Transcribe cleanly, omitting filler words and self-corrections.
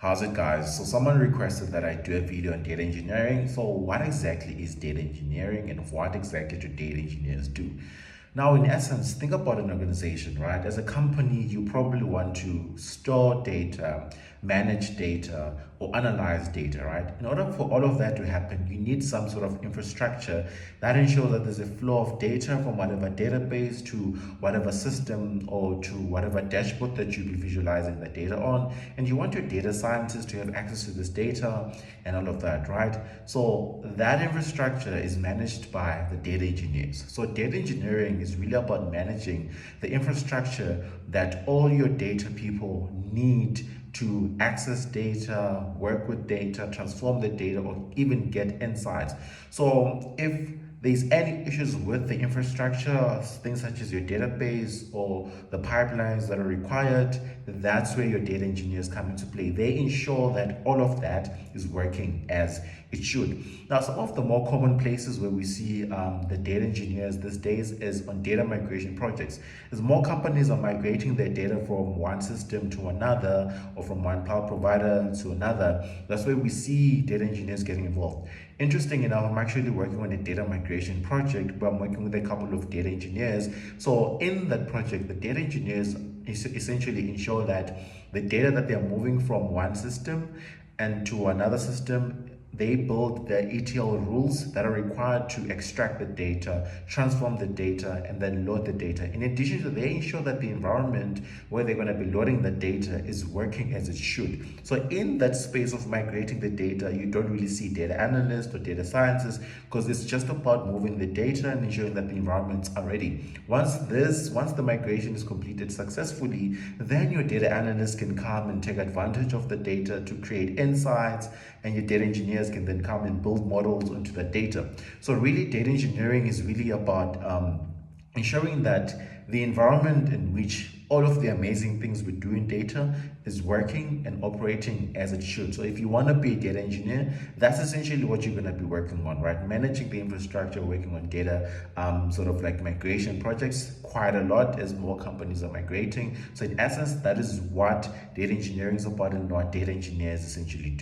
How's it, guys? So someone requested that I do a video on data engineering. So what exactly is data engineering and what exactly do data engineers do? Now, in essence, think about an organization, right? As a company, you probably want to store data, manage data, or analyze data, right? In order for all of that to happen, you need some sort of infrastructure that ensures that there's a flow of data from whatever database to whatever system or to whatever dashboard that you'll be visualizing the data on. And you want your data scientists to have access to this data and all of that, right? So that infrastructure is managed by the data engineers. So data engineering is really about managing the infrastructure that all your data people need to access data, work with data, transform the data, or even get insights. So if there's any issues with the infrastructure, things such as your database or the pipelines that are required, that's where your data engineers come into play. They ensure that all of that is working as it should. Now, some of the more common places where we see the data engineers these days is on data migration projects. As more companies are migrating their data from one system to another or from one cloud provider to another, that's where we see data engineers getting involved. Interesting enough, I'm actually working on a data migration project where I'm working with a couple of data engineers. So in that project, the data engineers essentially ensure that the data that they're moving from one system and to another system, they build the ETL rules that are required to extract the data, transform the data, and then load the data. In addition to that, they ensure that the environment where they're going to be loading the data is working as it should. So in that space of migrating the data, you don't really see data analysts or data scientists because it's just about moving the data and ensuring that the environments are ready. Once the migration is completed successfully, then your data analysts can come and take advantage of the data to create insights, and your data engineers can then come and build models onto the data. So really, data engineering is really about ensuring that the environment in which all of the amazing things we do in data is working and operating as it should. So if you want to be a data engineer, that's essentially what you're going to be working on, right? Managing the infrastructure, working on data, sort of like migration projects quite a lot as more companies are migrating. So in essence, that is what data engineering is about and what data engineers essentially do.